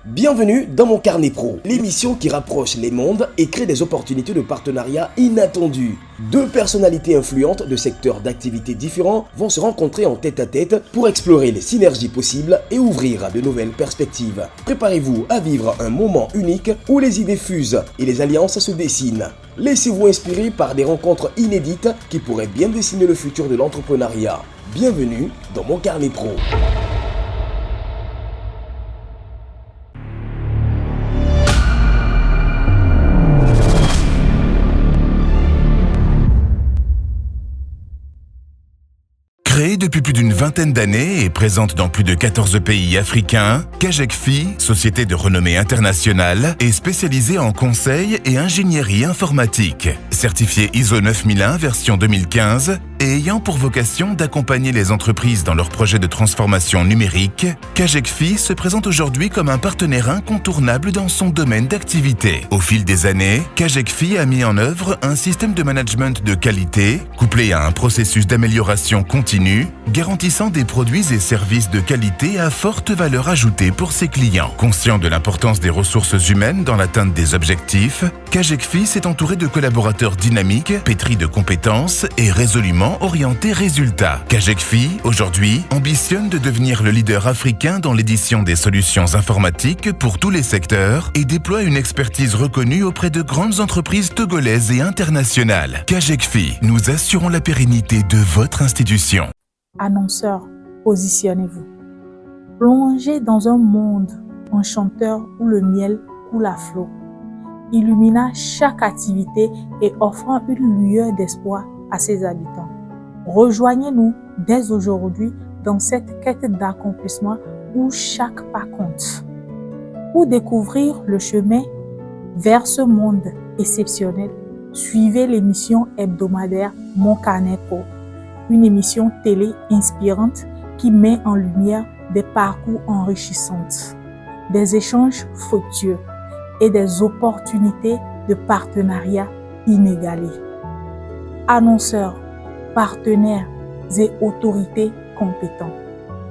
Bienvenue dans Mon Carnet Pro, l'émission qui rapproche les mondes et crée des opportunités de partenariat inattendues. Deux personnalités influentes de secteurs d'activités différents vont se rencontrer en tête-à-tête pour explorer les synergies possibles et ouvrir de nouvelles perspectives. Préparez-vous à vivre un moment unique où les idées fusent et les alliances se dessinent. Laissez-vous inspirer par des rencontres inédites qui pourraient bien dessiner le futur de l'entrepreneuriat. Bienvenue dans Mon Carnet Pro. Créée depuis plus d'une vingtaine d'années et présente dans plus de 14 pays africains, Kajekfi, société de renommée internationale, est spécialisée en conseil et ingénierie informatique. Certifiée ISO 9001 version 2015 et ayant pour vocation d'accompagner les entreprises dans leurs projets de transformation numérique, Kajekfi se présente aujourd'hui comme un partenaire incontournable dans son domaine d'activité. Au fil des années, Kajekfi a mis en œuvre un système de management de qualité, couplé à un processus d'amélioration continue, garantissant des produits et services de qualité à forte valeur ajoutée pour ses clients. Conscient de l'importance des ressources humaines dans l'atteinte des objectifs, Kajekfi s'est entouré de collaborateurs dynamiques, pétris de compétences et résolument orientés résultats. Kajekfi, aujourd'hui, ambitionne de devenir le leader africain dans l'édition des solutions informatiques pour tous les secteurs et déploie une expertise reconnue auprès de grandes entreprises togolaises et internationales. Kajekfi, nous assurons la pérennité de votre institution. Annonceurs, positionnez-vous. Plongez dans un monde enchanteur où le miel coule à flot, illuminant chaque activité et offrant une lueur d'espoir à ses habitants. Rejoignez-nous dès aujourd'hui dans cette quête d'accomplissement où chaque pas compte. Pour découvrir le chemin vers ce monde exceptionnel, suivez l'émission hebdomadaire Mon Carnet Pro, une émission télé inspirante qui met en lumière des parcours enrichissants, des échanges fructueux et des opportunités de partenariat inégalées. Annonceurs, partenaires et autorités compétents,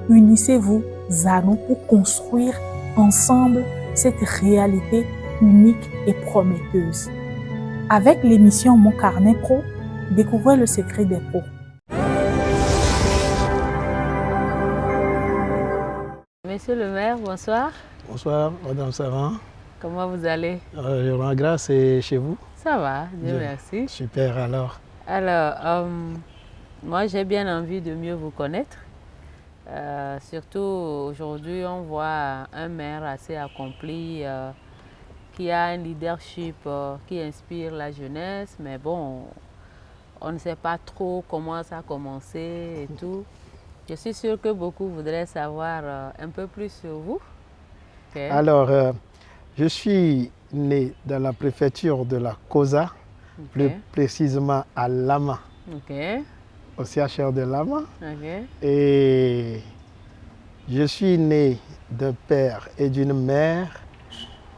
unissez-vous à nous pour construire ensemble cette réalité unique et prometteuse. Avec l'émission Mon Carnet Pro, découvrez le secret des pros. Monsieur le maire, bonsoir. Bonsoir, madame Savant. Comment vous allez? Je rends grâce et chez vous? Ça va, Dieu merci. Super alors. Alors, moi j'ai bien envie de mieux vous connaître. Surtout aujourd'hui, on voit un maire assez accompli, qui a un leadership qui inspire la jeunesse, mais bon, on ne sait pas trop comment ça a commencé et tout. Je suis sûre que beaucoup voudraient savoir un peu plus sur vous. Okay. Alors, je suis né dans la préfecture de la Kosa, plus précisément à Lama, au CHR de Lama. Et je suis né d'un père et d'une mère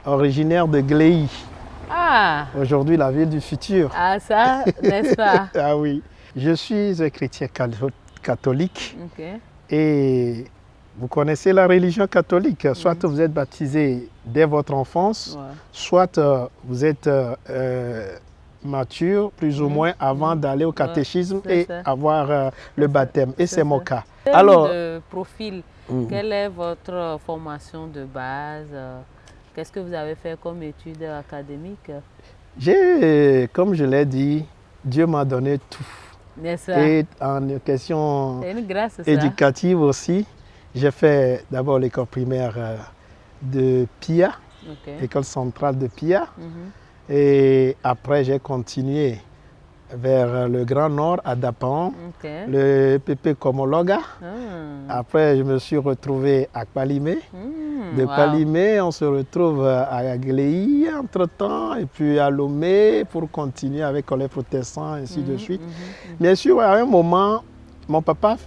originaire de Gléi. Ah! Aujourd'hui, la ville du futur. Ah ça, n'est-ce pas? Ah oui. Je suis un chrétien catholique et vous connaissez la religion catholique. Soit vous êtes baptisé dès votre enfance, soit vous êtes mature plus ou moins avant d'aller au catéchisme et avoir le baptême. Et c'est mon cas. Alors, de profil, quelle est votre formation de base? Qu'est-ce que vous avez fait comme études académiques? Comme je l'ai dit, Dieu m'a donné tout. Et en question éducative aussi, j'ai fait d'abord l'école primaire de Pia, l'école centrale de Pia. Et après, j'ai continué vers le Grand Nord à Dapan, le PP Komologa. Après, je me suis retrouvé à Palimé. De Palimé, on se retrouve à Gléi entre-temps, et puis à Lomé pour continuer avec les protestants, ainsi de suite. Bien sûr, à un moment, mon papa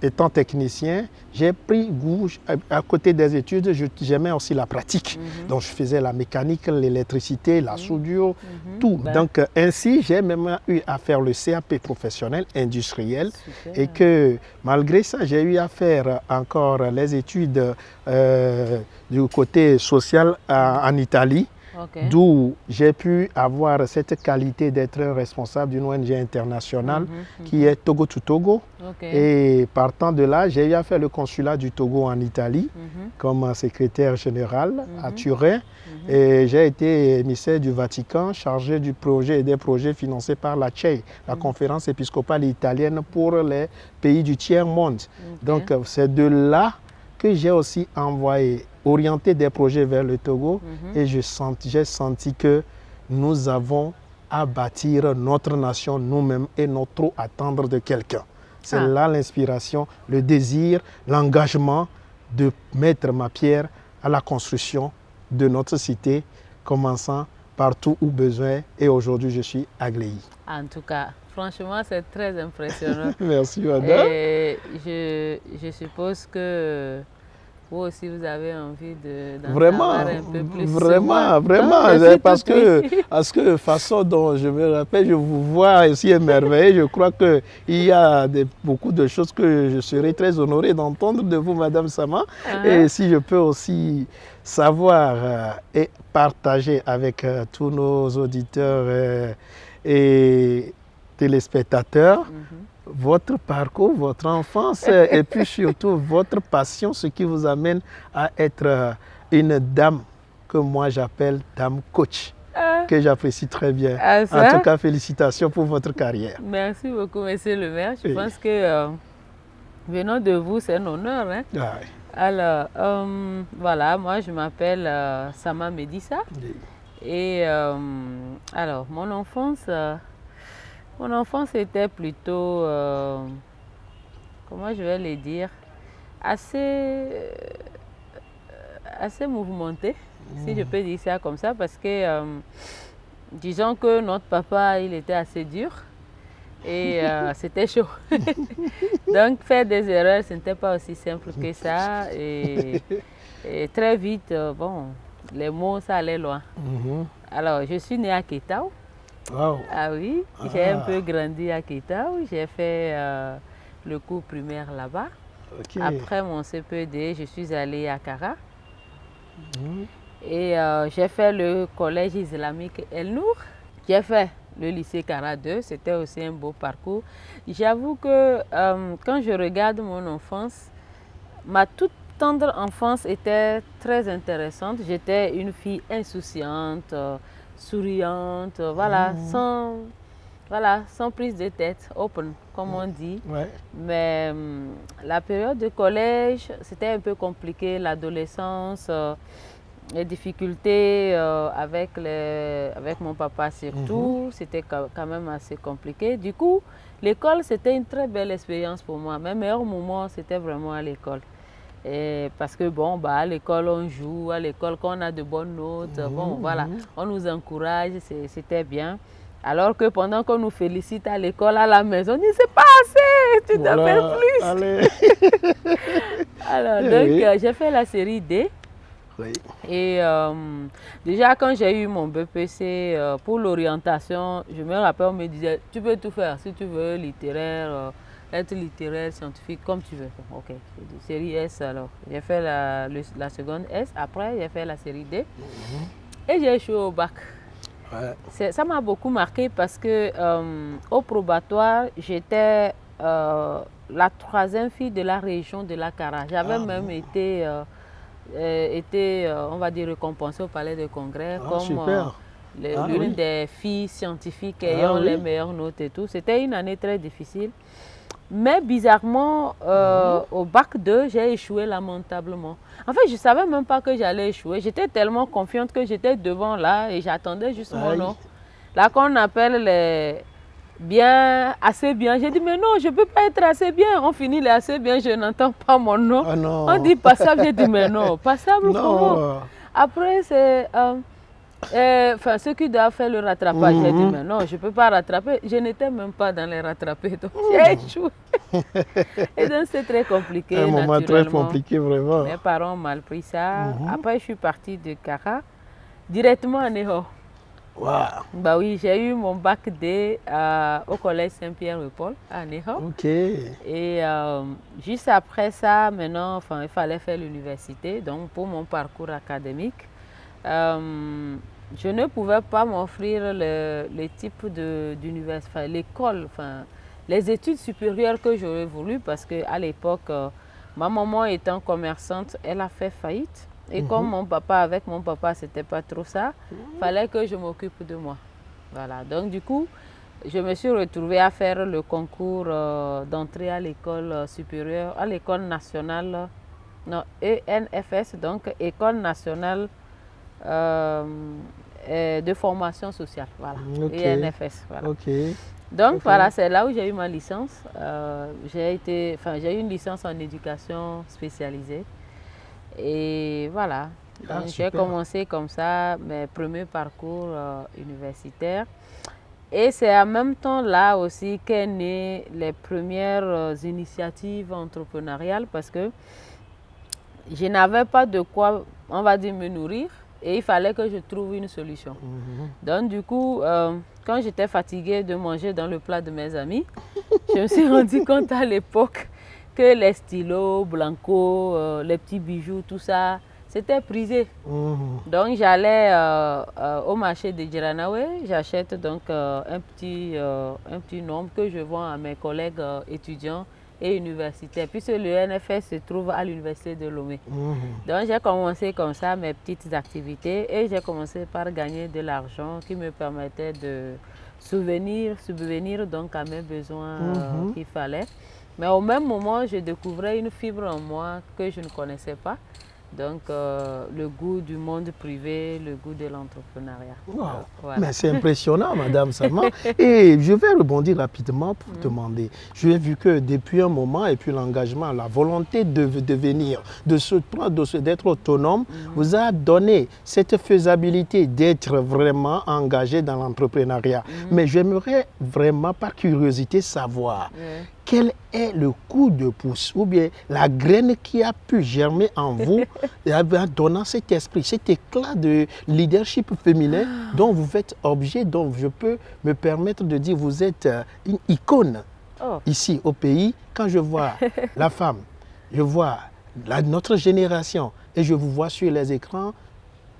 étant technicien, j'ai pris goût, à côté des études, j'aimais aussi la pratique. Donc je faisais la mécanique, l'électricité, la soudure, tout. Donc ainsi, j'ai même eu à faire le CAP professionnel industriel. Super. Et que malgré ça, j'ai eu à faire encore les études du côté social en Italie. Okay. D'où j'ai pu avoir cette qualité d'être responsable d'une ONG internationale qui est Togo to Togo. Okay. Et partant de là, j'ai eu à faire le consulat du Togo en Italie comme secrétaire général à Turin. Et j'ai été émissaire du Vatican, chargé du projet et des projets financés par la CEI, la conférence épiscopale italienne pour les pays du tiers-monde. Okay. Donc c'est de là que j'ai aussi orienté des projets vers le Togo et j'ai senti que nous avons à bâtir notre nation nous-mêmes et non trop attendre de quelqu'un. C'est là l'inspiration, le désir, l'engagement de mettre ma pierre à la construction de notre cité, commençant partout où besoin, et aujourd'hui je suis à Gléy. En tout cas, franchement, c'est très impressionnant. Merci, madame. Et je suppose que vous aussi, vous avez envie d'en savoir un peu plus. Vraiment, parce que façon dont je me rappelle, je vous vois aussi émerveillé. Je crois qu'il y a beaucoup de choses que je serais très honoré d'entendre de vous, madame Sama. Et si je peux aussi savoir et partager avec tous nos auditeurs et téléspectateurs, votre parcours, votre enfance et puis surtout votre passion, ce qui vous amène à être une dame que moi j'appelle dame coach, que j'apprécie très bien. En tout cas, félicitations pour votre carrière. Merci beaucoup, monsieur le maire. Je pense que venant de vous, c'est un honneur. Hein? Ouais. Alors, voilà, moi je m'appelle Sama Medissa. Et alors, mon enfance était plutôt, comment je vais le dire, assez mouvementée, si je peux dire ça comme ça, parce que disons que notre papa, il était assez dur et c'était chaud. Donc faire des erreurs, ce n'était pas aussi simple que ça. Et très vite, bon, les mots, ça allait loin. Alors, je suis née à Ketao. Wow. Ah oui, j'ai un peu grandi à Ketao. J'ai fait le cours primaire là-bas. Okay. Après mon CPD, je suis allée à Kara. Et j'ai fait le collège islamique El Nour. J'ai fait le lycée Kara 2. C'était aussi un beau parcours. J'avoue que quand je regarde mon enfance, ma toute tendre enfance était très intéressante. J'étais une fille insouciante, souriante, voilà, sans prise de tête, open, comme on dit. Ouais. Mais la période de collège, c'était un peu compliqué, l'adolescence, les difficultés avec mon papa surtout, c'était quand même assez compliqué. Du coup, l'école, c'était une très belle expérience pour moi. Mes meilleurs moments, c'était vraiment à l'école. Parce que bon, bah, à l'école on joue, à l'école quand on a de bonnes notes, bon voilà, on nous encourage, c'était bien. Alors que pendant qu'on nous félicite à l'école, à la maison, on dit c'est pas assez, tu dois faire plus. Allez. Alors donc j'ai fait la série D. Oui. Et déjà quand j'ai eu mon BPC pour l'orientation, je me rappelle, on me disait tu peux tout faire si tu veux, littéraire. Être littéraire, scientifique, comme tu veux. Ok, série S alors. J'ai fait la seconde S, après j'ai fait la série D et j'ai échoué au bac. Ouais. Ça m'a beaucoup marqué parce que au probatoire, j'étais la troisième fille de la région de la Kara. J'avais même été, on va dire, récompensée au Palais des Congrès comme l'une des filles scientifiques ayant les meilleures notes et tout. C'était une année très difficile. Mais bizarrement, au bac 2, j'ai échoué lamentablement. En fait, je ne savais même pas que j'allais échouer. J'étais tellement confiante que j'étais devant là et j'attendais juste mon nom. Là, quand on appelle les bien, assez bien, j'ai dit, mais non, je ne peux pas être assez bien. On finit les assez bien, je n'entends pas mon nom. Oh non. On dit passable, j'ai dit, mais non, passable comment? Après, c'est Enfin, ceux qui doivent faire le rattrapage, j'ai dit, mais non, je ne peux pas rattraper. Je n'étais même pas dans les rattrapés, donc j'ai échoué. Et donc, c'est très compliqué. Un moment très compliqué, vraiment. Mes parents ont mal pris ça. Après, je suis partie de Kara directement à Neho. Wow. Bah oui, j'ai eu mon bac D au collège Saint-Pierre-le-Paul à Neho. Ok. Et juste après ça, maintenant, enfin, il fallait faire l'université. Donc, pour mon parcours académique, je ne pouvais pas m'offrir le type d'université, enfin, l'école, enfin, les études supérieures que j'aurais voulu parce qu'à l'époque, ma maman étant commerçante, elle a fait faillite. Et comme avec mon papa, c'était pas trop ça, il fallait que je m'occupe de moi. Voilà. Donc, du coup, je me suis retrouvée à faire le concours d'entrée à l'école supérieure, à l'école nationale, non, ENFS, donc École nationale de formation sociale. Voilà. ENFS. Voilà. Donc, voilà, c'est là où j'ai eu ma licence. J'ai eu une licence en éducation spécialisée. Et voilà, j'ai commencé comme ça mes premiers parcours universitaires. Et c'est en même temps là aussi qu'est né les premières initiatives entrepreneuriales parce que je n'avais pas de quoi, on va dire, me nourrir et il fallait que je trouve une solution. Donc du coup, quand j'étais fatiguée de manger dans le plat de mes amis, je me suis rendu compte à l'époque que les stylos, blanco, les petits bijoux, tout ça, c'était prisé. Donc j'allais au marché de Djeranawe, j'achète donc un petit nombre que je vends à mes collègues étudiants et universitaires, puisque le NFS se trouve à l'université de Lomé. Donc j'ai commencé comme ça mes petites activités et j'ai commencé par gagner de l'argent qui me permettait de subvenir donc à mes besoins qu'il fallait. Mais au même moment, je découvrais une fibre en moi que je ne connaissais pas. Donc, le goût du monde privé, le goût de l'entrepreneuriat. Wow. Voilà. Mais c'est impressionnant, Madame Salma. Et je vais rebondir rapidement pour te demander. J'ai vu que depuis un moment, et puis l'engagement, la volonté de devenir, d'être autonome, vous a donné cette faisabilité d'être vraiment engagé dans l'entrepreneuriat. Mais j'aimerais vraiment, par curiosité, savoir quel est le coup de pouce ou bien la graine qui a pu germer en vous en donnant cet esprit, cet éclat de leadership féminin dont vous faites objet, dont je peux me permettre de dire vous êtes une icône ici au pays. Quand je vois la femme, je vois notre génération et je vous vois sur les écrans,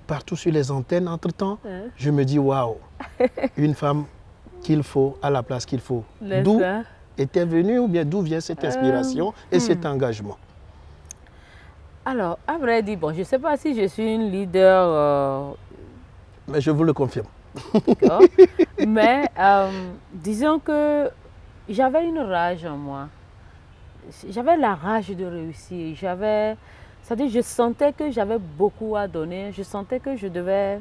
partout sur les antennes entre-temps, je me dis waouh, une femme qu'il faut à la place qu'il faut. D'où était venue ou bien d'où vient cette inspiration et cet engagement? Alors, à vrai dire, bon, je ne sais pas si je suis une leader. Mais je vous le confirme. Mais disons que j'avais une rage en moi. J'avais la rage de réussir. C'est-à-dire, je sentais que j'avais beaucoup à donner. Je sentais que je devais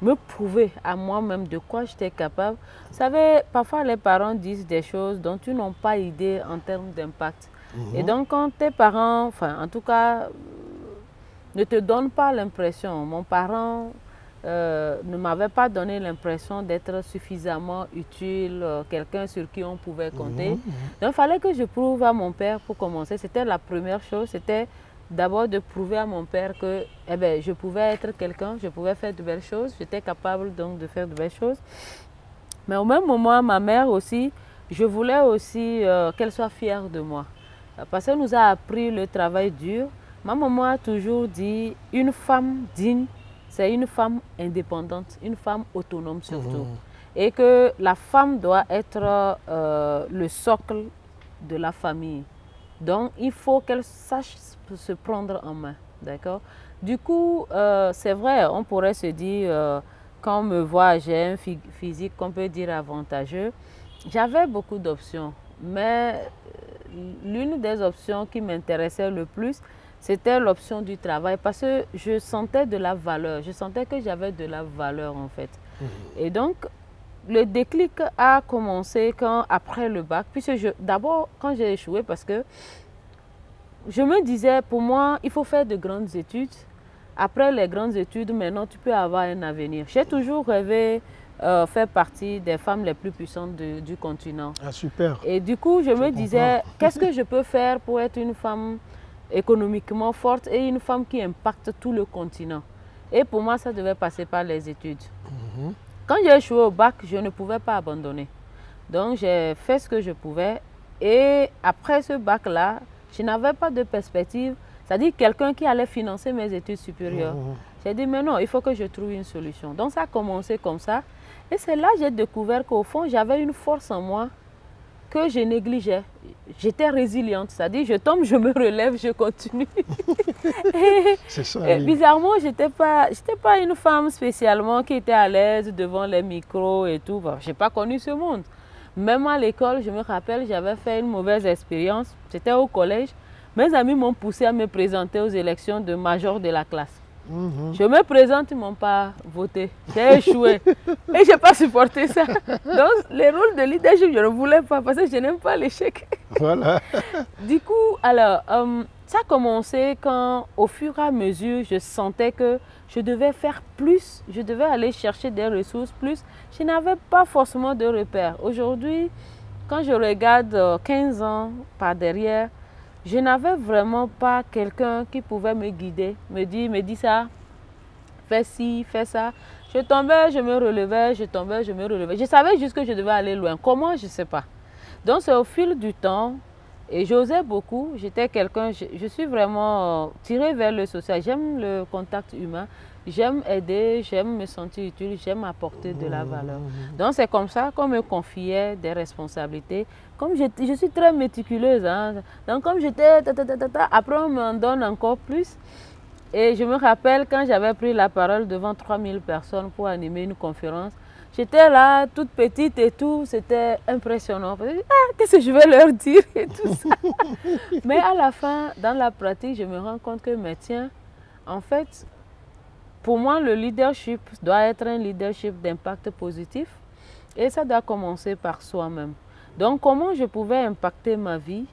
me prouver à moi-même de quoi j'étais capable. Vous savez, parfois les parents disent des choses dont ils n'ont pas idée en termes d'impact. Et donc quand tes parents, enfin en tout cas, ne te donnent pas l'impression, mon parent ne m'avait pas donné l'impression d'être suffisamment utile, quelqu'un sur qui on pouvait compter. Donc il fallait que je prouve à mon père pour commencer. C'était la première chose, c'était d'abord de prouver à mon père que je pouvais être quelqu'un, je pouvais faire de belles choses, j'étais capable donc de faire de belles choses. Mais au même moment, ma mère aussi, je voulais aussi qu'elle soit fière de moi. Parce qu'elle nous a appris le travail dur. Ma maman a toujours dit, une femme digne, c'est une femme indépendante, une femme autonome surtout. Et que la femme doit être le socle de la famille. Donc, il faut qu'elle sache se prendre en main, d'accord? Du coup, c'est vrai, on pourrait se dire, quand on me voit, j'ai un physique qu'on peut dire avantageux. J'avais beaucoup d'options, mais l'une des options qui m'intéressait le plus, c'était l'option du travail parce que je sentais de la valeur, je sentais que j'avais de la valeur en fait. Et donc, le déclic a commencé après le bac, puisque d'abord quand j'ai échoué parce que je me disais, pour moi, il faut faire de grandes études, après les grandes études, maintenant, tu peux avoir un avenir. J'ai toujours rêvé faire partie des femmes les plus puissantes du continent. Ah, super. Et du coup, je me disais, qu'est-ce que je peux faire pour être une femme économiquement forte et une femme qui impacte tout le continent? Et pour moi, ça devait passer par les études. Quand j'ai échoué au bac, je ne pouvais pas abandonner. Donc, j'ai fait ce que je pouvais. Et après ce bac-là, je n'avais pas de perspective, c'est-à-dire quelqu'un qui allait financer mes études supérieures. J'ai dit, mais non, il faut que je trouve une solution. Donc, ça a commencé comme ça. Et c'est là que j'ai découvert qu'au fond, j'avais une force en moi que je négligeais. J'étais résiliente, c'est-à-dire je tombe, je me relève, je continue. C'est ça. Oui. Bizarrement, je n'étais pas une femme spécialement qui était à l'aise devant les micros et tout. Bon, je n'ai pas connu ce monde. Même à l'école, je me rappelle, j'avais fait une mauvaise expérience. C'était au collège. Mes amis m'ont poussé à me présenter aux élections de major de la classe. Je me présente, ils ne m'ont pas voté. J'ai échoué. Et je n'ai pas supporté ça. Donc, les rôles de leadership, je ne voulais pas parce que je n'aime pas l'échec. Voilà. Du coup, alors, ça a commencé quand, au fur et à mesure, je sentais que je devais faire plus. Je devais aller chercher des ressources plus. Je n'avais pas forcément de repères. Aujourd'hui, quand je regarde 15 ans par derrière, je n'avais vraiment pas quelqu'un qui pouvait me guider, me dire ça, fais ci, fais ça. Je tombais, je me relevais, je tombais, je me relevais. Je savais juste que je devais aller loin. Comment, je ne sais pas. Donc c'est au fil du temps, et j'osais beaucoup. J'étais quelqu'un, je suis vraiment tirée vers le social. J'aime le contact humain, j'aime aider, j'aime me sentir utile, j'aime apporter de la valeur. Donc c'est comme ça qu'on me confiait des responsabilités. Comme je suis très méticuleuse, hein. Donc comme j'étais, après on m'en donne encore plus. Et je me rappelle quand j'avais pris la parole devant 3000 personnes pour animer une conférence, j'étais là, toute petite et tout, c'était impressionnant. Qu'est-ce que je vais leur dire et tout ça. Mais à la fin, dans la pratique, je me rends compte que, mais tiens, en fait, pour moi, le leadership doit être un leadership d'impact positif et ça doit commencer par soi-même. Donc, comment je pouvais impacter ma vie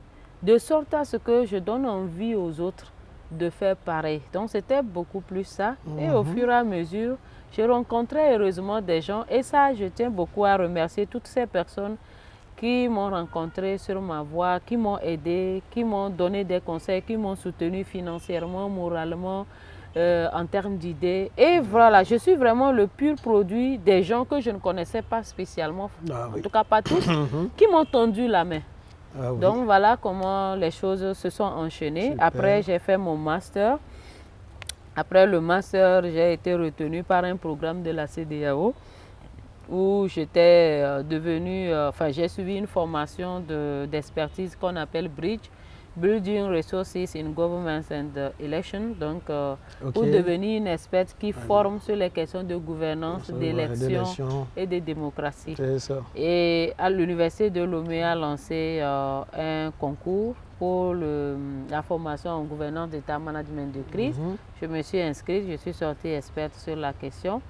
de sorte à ce que je donne envie aux autres de faire pareil. Donc, c'était beaucoup plus ça. Et au fur et à mesure, j'ai rencontré heureusement des gens. Et ça, je tiens beaucoup à remercier toutes ces personnes qui m'ont rencontré sur ma voie, qui m'ont aidé, qui m'ont donné des conseils, qui m'ont soutenu financièrement, moralement, en termes d'idées. Et voilà, je suis vraiment le pur produit des gens que je ne connaissais pas spécialement, en tout cas pas tous, qui m'ont tendu la main. Ah, oui. Donc voilà comment les choses se sont enchaînées. Super. Après, j'ai fait mon master. Après le master, j'ai été retenue par un programme de la CEDEAO où j'étais devenue, j'ai suivi une formation d'expertise qu'on appelle BRIDGE, Building Resources in Governance and Election, donc pour devenir une experte qui forme sur les questions de gouvernance, d'élection et de démocratie. Et à l'université de Lomé a lancé un concours pour la formation en gouvernance d'État, management de crise. Je me suis inscrite, je suis sortie experte sur la question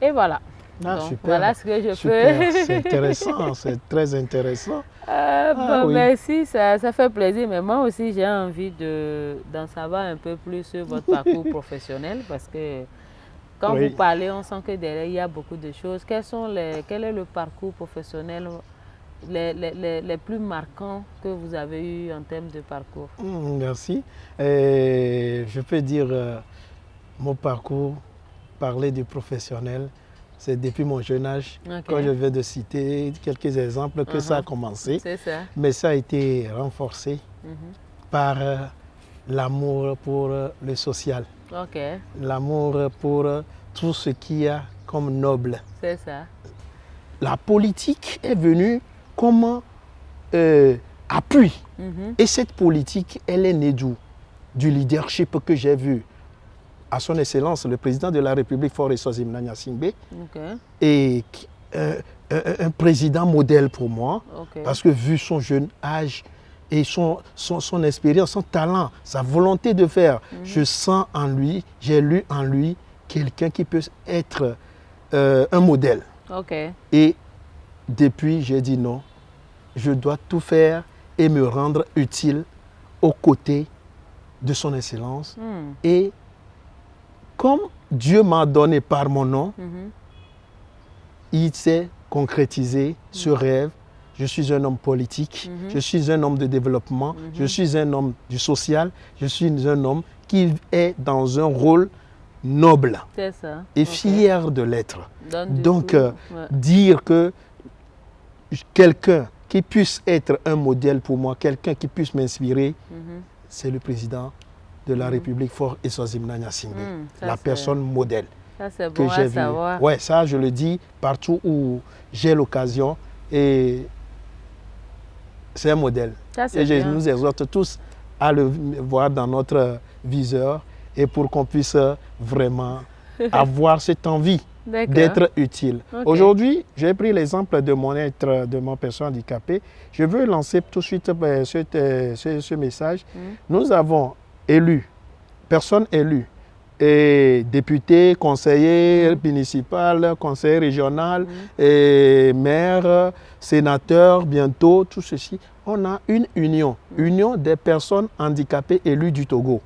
et voilà. Ah, donc, super. Voilà ce que je fais. C'est intéressant, c'est très intéressant. Merci, ça fait plaisir. Mais moi aussi, j'ai envie d'en savoir un peu plus sur votre parcours professionnel parce que quand vous parlez, on sent que derrière, il y a beaucoup de choses. Quel est le parcours professionnel les plus marquants que vous avez eu en termes de parcours? Merci. Je peux dire mon parcours, parler du professionnel. C'est depuis mon jeune âge, quand je viens de citer quelques exemples, que ça a commencé. C'est ça. Mais ça a été renforcé par l'amour pour le social. L'amour pour tout ce qu'il y a comme noble. C'est ça. La politique est venue comme appui. Et cette politique, elle est née d'où? Du leadership que j'ai vu à son excellence, le président de la République, Faure Sozimna Gnassingbé, et un président modèle pour moi, parce que vu son jeune âge et son expérience, son talent, sa volonté de faire, je sens en lui, j'ai lu en lui quelqu'un qui peut être un modèle. Et depuis, j'ai dit non, je dois tout faire et me rendre utile aux côtés de son excellence et comme Dieu m'a donné par mon nom, il s'est concrétisé ce rêve. Je suis un homme politique, je suis un homme de développement, je suis un homme du social, je suis un homme qui est dans un rôle noble et fier de l'être. Donc, dire que quelqu'un qui puisse être un modèle pour moi, quelqu'un qui puisse m'inspirer, c'est le président de la République, Faure Eswazimana Gnassingbé, la personne modèle. Ça, c'est bon à savoir. Ouais, ça, je le dis partout où j'ai l'occasion et c'est un modèle. Et je nous exhorte tous à le voir dans notre viseur et pour qu'on puisse vraiment avoir cette envie d'être utile. Aujourd'hui, j'ai pris l'exemple de mon personne handicapée. Je veux lancer tout de suite ce message. Nous avons élu, personne élue, et député, conseiller municipal, conseiller régional, et maire, sénateur, bientôt, tout ceci. On a une union des personnes handicapées élues du Togo.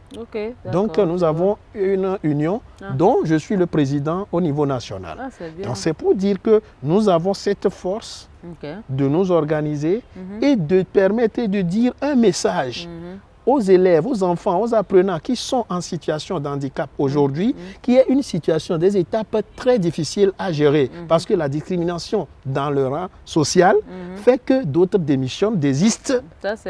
Donc nous avons une union dont je suis le président au niveau national. Donc c'est pour dire que nous avons cette force de nous organiser et de permettre de dire un message aux élèves, aux enfants, aux apprenants qui sont en situation de handicap aujourd'hui, qui est une situation, des étapes très difficiles à gérer parce que la discrimination dans le rang social fait que d'autres démissionnent, désistent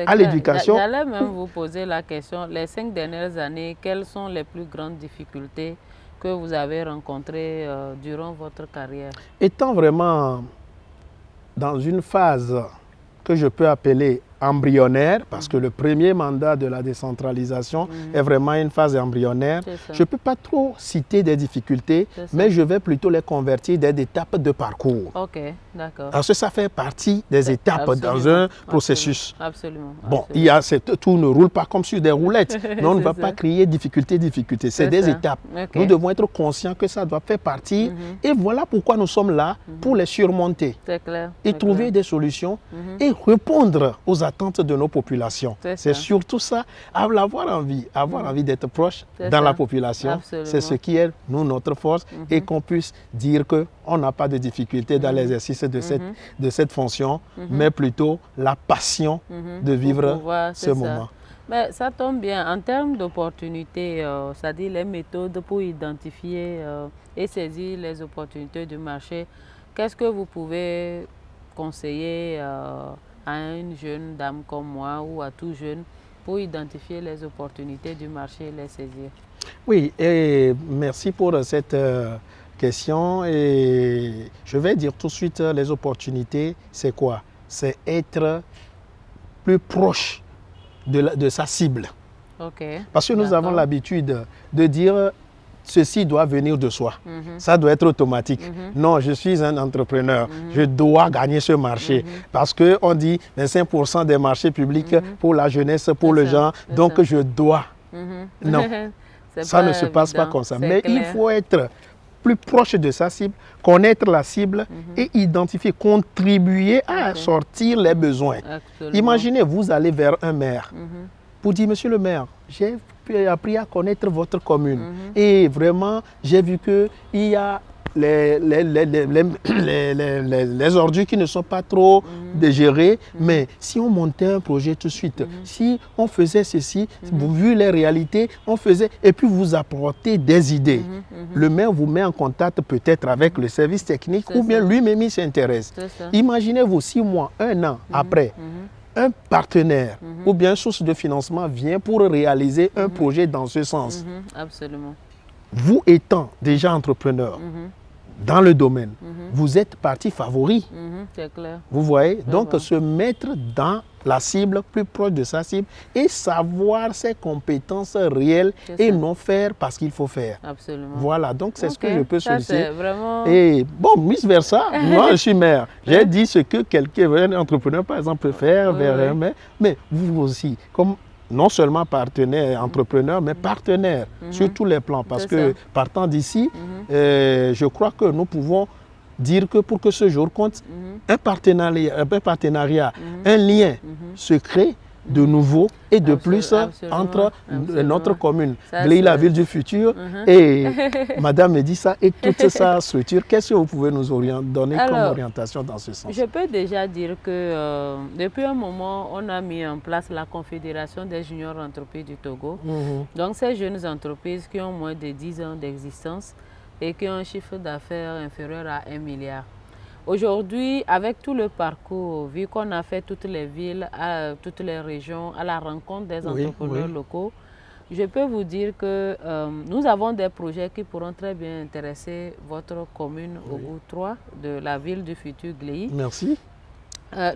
à l'éducation. J'allais même vous poser la question, les 5 dernières années, quelles sont les plus grandes difficultés que vous avez rencontrées durant votre carrière? Étant vraiment dans une phase que je peux appeler embryonnaire, parce que le premier mandat de la décentralisation est vraiment une phase embryonnaire. Je ne peux pas trop citer des difficultés, mais je vais plutôt les convertir dans des étapes de parcours. D'accord. Parce que ça fait partie des étapes dans un processus. Bon, tout ne roule pas comme sur des roulettes, mais on ne va pas créer difficulté. C'est des étapes. Nous devons être conscients que ça doit faire partie. Et voilà pourquoi nous sommes là, pour les surmonter. Et trouver des solutions et répondre aux attentes de nos populations. C'est surtout ça, avoir envie d'être proche dans la population. C'est ce qui est notre force et qu'on puisse dire qu'on n'a pas de difficulté dans l'exercice de cette fonction, mais plutôt la passion de vivre ce moment. Mais ça tombe bien, en termes d'opportunités, c'est-à-dire les méthodes pour identifier et saisir les opportunités du marché, qu'est-ce que vous pouvez conseiller à une jeune dame comme moi ou à tout jeune pour identifier les opportunités du marché et les saisir? Oui, et merci pour cette question. Et je vais dire tout de suite, les opportunités, c'est quoi? C'est être plus proche de sa cible. Parce que nous avons l'habitude de dire ceci doit venir de soi. Ça doit être automatique. Non, je suis un entrepreneur. Je dois gagner ce marché. Parce qu'on dit 25% des marchés publics pour la jeunesse, pour les gens. Donc, je dois. Non, ça ne se passe pas comme ça. Mais il faut être plus proche de sa cible, connaître la cible et identifier, contribuer à sortir les besoins. Imaginez, vous allez vers un maire pour dire, monsieur le maire, j'ai appris à connaître votre commune et vraiment, j'ai vu qu'il y a les ordures qui ne sont pas trop digérées, mais si on montait un projet tout de suite, si on faisait ceci, vu les réalités, on faisait, et puis vous apportez des idées. Le maire vous met en contact peut-être avec le service technique ou bien lui-même il s'intéresse. Imaginez-vous 6 mois, 1 an après, un partenaire ou bien une source de financement vient pour réaliser un projet dans ce sens. Absolument. Vous étant déjà entrepreneur dans le domaine, vous êtes partie favori. C'est clair. Vous voyez? Donc, se mettre dans la cible, plus proche de sa cible et savoir ses compétences réelles et non faire parce qu'il faut faire. Absolument. Voilà, donc c'est ce que je peux solliciter. Vraiment... Et bon, vice versa, moi je suis maire. J'ai dit ce que un entrepreneur par exemple peut faire, mais vous aussi, comme non seulement partenaire, entrepreneur, mais partenaire sur tous les plans. Parce que partant d'ici, je crois que nous pouvons dire que pour que ce jour compte, un partenariat, un lien se crée de nouveau et de plus entre notre commune, Gléy, la ville du futur, et Madame Médissa et toute sa structure. Qu'est-ce que vous pouvez nous donner comme orientation dans ce sens? Je peux déjà dire que depuis un moment, on a mis en place la Confédération des juniors entreprises du Togo. Donc ces jeunes entreprises qui ont moins de 10 ans d'existence et qui ont un chiffre d'affaires inférieur à 1 milliard. Aujourd'hui, avec tout le parcours, vu qu'on a fait toutes les villes, toutes les régions, à la rencontre des entrepreneurs locaux, je peux vous dire que nous avons des projets qui pourront très bien intéresser votre commune Ogo 3 de la ville du futur Gléy. Merci.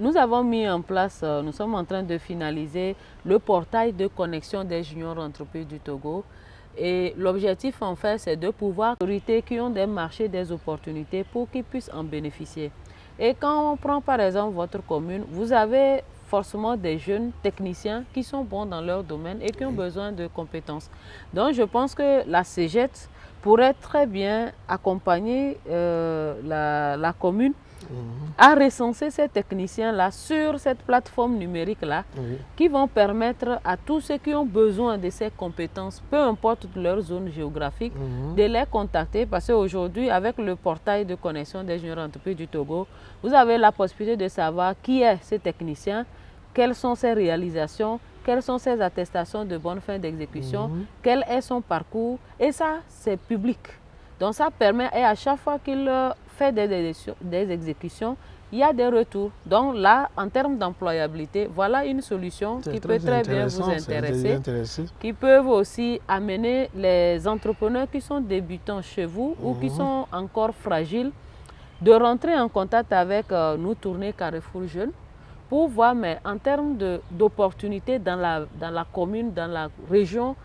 Nous avons mis en place, nous sommes en train de finaliser le portail de connexion des juniors entreprises du Togo. Et l'objectif, en fait, c'est de pouvoir autorités qui ont des marchés, des opportunités pour qu'ils puissent en bénéficier. Et quand on prend par exemple votre commune, vous avez forcément des jeunes techniciens qui sont bons dans leur domaine et qui ont besoin de compétences. Donc je pense que la CEGET pourrait très bien accompagner la commune à recenser ces techniciens-là sur cette plateforme numérique-là qui vont permettre à tous ceux qui ont besoin de ces compétences, peu importe leur zone géographique, de les contacter parce qu'aujourd'hui, avec le portail de connexion des juniors entreprises du Togo, vous avez la possibilité de savoir qui est ce technicien, quelles sont ses réalisations, quelles sont ses attestations de bonne fin d'exécution, quel est son parcours, et ça, c'est public. Donc ça permet, et à chaque fois qu'il fait des exécutions, il y a des retours. Donc là, en termes d'employabilité, voilà une solution qui peut très bien vous intéresser, qui peuvent aussi amener les entrepreneurs qui sont débutants chez vous ou qui sont encore fragiles, de rentrer en contact avec nous, Tournée Carrefour Jeunes, pour voir, mais en termes d'opportunités dans la commune, dans la région,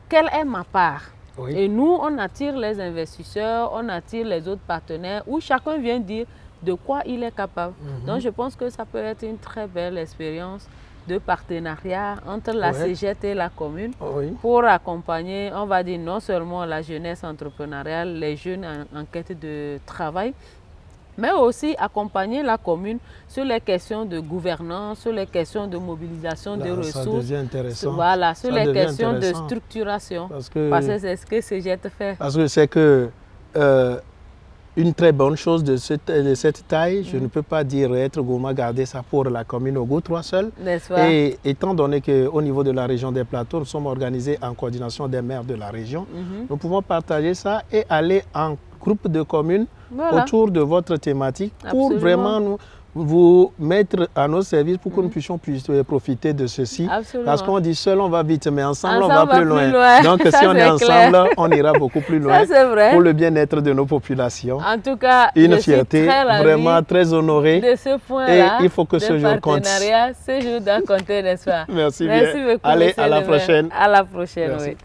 quelle est ma part? Et nous, on attire les investisseurs, on attire les autres partenaires, où chacun vient dire de quoi il est capable. Donc je pense que ça peut être une très belle expérience de partenariat entre la CEGET et la commune pour accompagner, on va dire, non seulement la jeunesse entrepreneuriale, les jeunes en quête de travail, mais aussi accompagner la commune sur les questions de gouvernance, sur les questions de mobilisation des ressources. Ça devient intéressant. Voilà, sur les questions de structuration. Parce que c'est ce que CEGET fait. Parce que c'est que une très bonne chose de cette taille, je ne peux pas dire être gourmand, garder ça pour la commune Ogo 3 seul. Et étant donné qu'au niveau de la région des plateaux, nous sommes organisés en coordination des maires de la région, nous pouvons partager ça et aller en groupe de communes autour de votre thématique pour vraiment vous mettre à nos services pour que nous puissions profiter de ceci. Parce qu'on dit seul on va vite, mais ensemble on va plus loin. Donc ça, si on est ensemble, on ira beaucoup plus loin pour le bien-être de nos populations. En tout cas, une fierté, vraiment très honorée. De ce point-là, et il faut que ce jour compte. Ce jour doit compter, n'est-ce pas? Merci beaucoup. Allez, à la prochaine. À la prochaine, oui.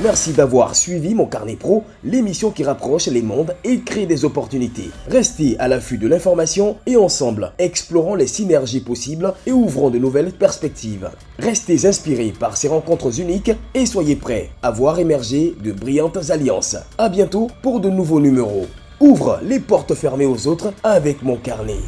Merci d'avoir suivi Mon Carnet Pro, l'émission qui rapproche les mondes et crée des opportunités. Restez à l'affût de l'information et ensemble, explorons les synergies possibles et ouvrons de nouvelles perspectives. Restez inspirés par ces rencontres uniques et soyez prêts à voir émerger de brillantes alliances. À bientôt pour de nouveaux numéros. Ouvre les portes fermées aux autres avec Mon Carnet.